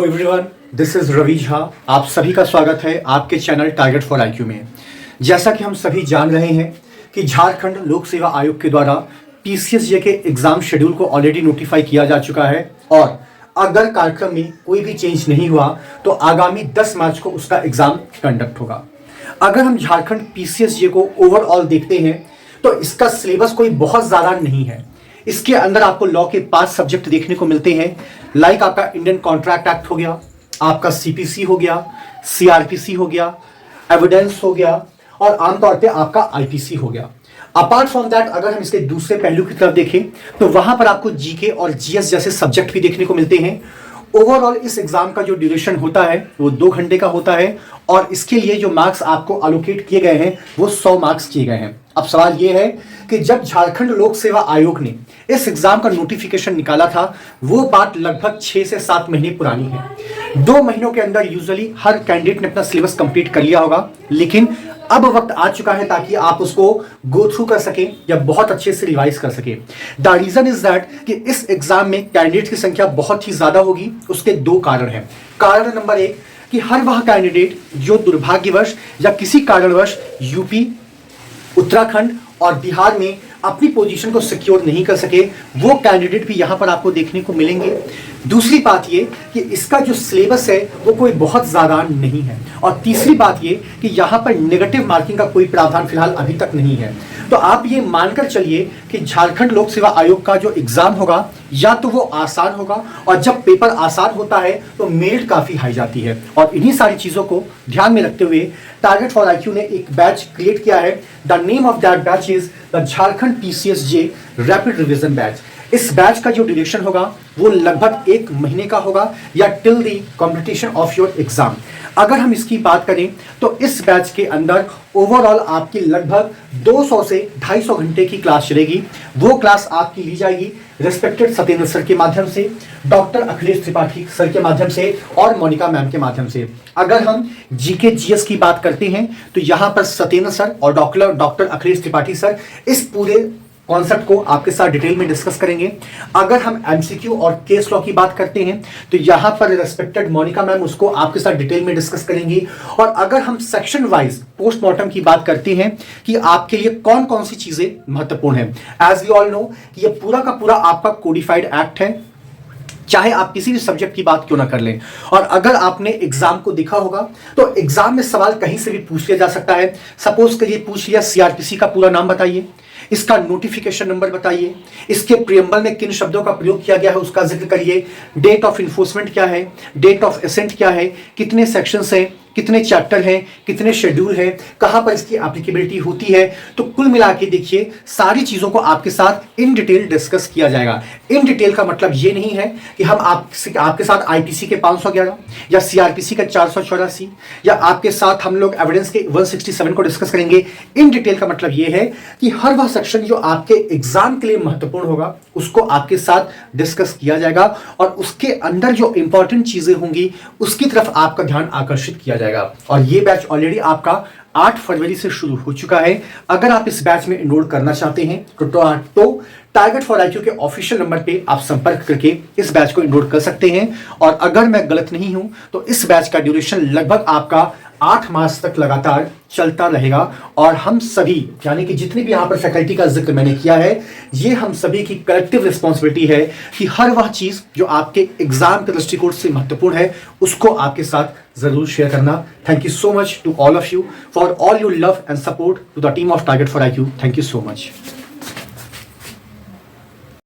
Everyone, this is Ravi Jha. आप सभी का स्वागत है आपके चैनल टारगेट फॉर आईक्यू में। जैसा कि हम सभी जान रहे हैं कि झारखंड लोक सेवा आयोग के द्वारा पीसीएसजे के एग्जाम शेड्यूल को ऑलरेडी नोटिफाई किया जा चुका है और अगर कार्यक्रम में कोई भी चेंज नहीं हुआ तो आगामी 10 मार्च को उसका एग्जाम कंडक्ट होगा। अगर हम झारखंड पीसीएसजे को ओवरऑल देखते हैं तो इसका सिलेबस कोई बहुत ज़्यादा नहीं है। इसके अंदर आपको लॉ के 5 सब्जेक्ट देखने को मिलते हैं, लाइक आपका इंडियन कॉन्ट्रैक्ट एक्ट हो गया, आपका सीपीसी हो गया, सीआरपीसी हो गया, एविडेंस हो गया और आमतौर पे आपका आईपीसी हो गया। अपार्ट फ्रॉम दैट अगर हम इसके दूसरे पहलू की तरफ देखें तो वहां पर आपको जीके और जीएस जैसे सब्जेक्ट भी देखने को मिलते हैं। ओवरऑल इस एग्जाम का जो ड्यूरेशन होता है वो 2 घंटे का होता है और इसके लिए जो मार्क्स आपको एलोकेट किए गए हैं वो 100 मार्क्स किए गए हैं। अब सवाल ये है कि जब झारखंड लोक सेवा आयोग ने इस एग्जाम का नोटिफिकेशन निकाला था वो बात लगभग 6 से 7 महीने पुरानी है। 2 महीनों के अंदर यूजुअली हर कैंडिडेट ने अपना सिलेबस कंप्लीट कर लिया होगा, लेकिन अब वक्त आ चुका है ताकि आप उसको गो थ्रू कर सकें या बहुत अच्छे से रिवाइज कर सकें। द रीजन इज दैट कि इस एग्जाम में कैंडिडेट की संख्या बहुत ही ज्यादा होगी। उसके 2 कारण हैं। कारण नंबर 1 कि हर वह कैंडिडेट जो दुर्भाग्यवश या किसी कारणवश यूपी, उत्तराखंड और बिहार में अपनी पोजीशन को सिक्योर नहीं कर सके वो कैंडिडेट भी यहां पर आपको देखने को मिलेंगे। दूसरी बात ये कि इसका जो सिलेबस है वो कोई बहुत ज़्यादा नहीं है और तीसरी बात ये कि यहाँ पर नेगेटिव मार्किंग का कोई प्रावधान फिलहाल अभी तक नहीं है। तो आप ये मानकर चलिए कि झारखंड लोक सेवा आयोग का जो एग्जाम होगा या तो वो आसान होगा और जब पेपर आसान होता है तो मेरिट काफ़ी हाई जाती है। और इन्हीं सारी चीज़ों को ध्यान में रखते हुए टारगेट फॉर आईक्यू ने एक बैच क्रिएट किया है। The name of that batch is the Jharkhand PCSJ rapid revision batch. इस बैच का जो ड्यूरेशन होगा वो लगभग 1 महीने का होगा या till the competition of your exam. अगर हम इसकी बात करें तो इस बैच के अंदर ओवरऑल आपकी लगभग 200 से 250 घंटे की क्लास चलेगी। वो क्लास आपकी ली जाएगी रेस्पेक्टेड सत्येंद्र सर के माध्यम से, डॉक्टर अखिलेश त्रिपाठी सर के माध्यम से और मोनिका मैम के माध्यम से। अगर हम जीके जीएस की बात करते हैं तो यहाँ पर सत्येंद्र सर और डॉक्टर अखिलेश त्रिपाठी सर इस पूरे कॉन्सेप्ट को आपके साथ डिटेल में डिस्कस करेंगे। अगर हम एमसीक्यू और केस लॉ की बात करते हैं तो यहाँ पर रेस्पेक्टेड मोनिका मैम उसको आपके साथ डिटेल में डिस्कस करेंगी। और अगर हम सेक्शन वाइज पोस्टमार्टम की बात करते हैं कि आपके लिए कौन कौन सी चीजें महत्वपूर्ण है, एज वी ऑल नो कि ये पूरा का पूरा आपका कोडिफाइड एक्ट है, चाहे आप किसी भी सब्जेक्ट की बात क्यों ना कर लें। और अगर आपने एग्जाम को देखा होगा तो एग्जाम में सवाल कहीं से भी पूछ लिया जा सकता है। सपोज करिए पूछ लिया सीआरपीसी का पूरा नाम बताइए, इसका नोटिफिकेशन नंबर बताइए, इसके प्रियम्बल में किन शब्दों का प्रयोग किया गया है उसका जिक्र करिए, डेट ऑफ इन्फोर्समेंट क्या है, डेट ऑफ एसेंट क्या है, कितने सेक्शंस हैं, कितने चैप्टर हैं, कितने शेड्यूल हैं, कहां पर इसकी एप्लीकेबिलिटी होती है। तो कुल मिला के देखिए सारी चीजों को आपके साथ इन डिटेल डिस्कस किया जाएगा। इन डिटेल का मतलब ये नहीं है कि हम आपके साथ आईपीसी के 511 या सीआरपीसी का 484 या आपके साथ हम लोग एविडेंस के 167 को डिस्कस करेंगे। इन डिटेल का मतलब ये है कि हर वह सेक्शन जो आपके एग्जाम के लिए महत्वपूर्ण होगा उसको आपके साथ डिस्कस किया जाएगा और उसके अंदर जो इंपॉर्टेंट चीजें होंगी उसकी तरफ आपका ध्यान आकर्षित किया जाएगा। और ये बैच ऑलरेडी आपका 8 फरवरी से शुरू हो चुका है। अगर आप इस बैच में एनरोल करना चाहते हैं तो टारगेट फॉर आईक्यू के ऑफिशियल नंबर पे आप संपर्क करके इस बैच को एनरोल कर सकते हैं। और अगर मैं गलत नहीं हूं तो इस बैच का ड्यूरेशन लगभग आपका 8 मास तक लगातार चलता रहेगा। और हम सभी यानी कि जितनी भी यहाँ पर फैकल्टी का जिक्र मैंने किया है ये हम सभी की कलेक्टिव रिस्पॉन्सिबिलिटी है कि हर वह चीज़ जो आपके एग्जाम के दृष्टिकोण से महत्वपूर्ण है उसको आपके साथ जरूर शेयर करना। Thank you so much to all of you for all your love and support to the team of Target for IQ. Thank you so much.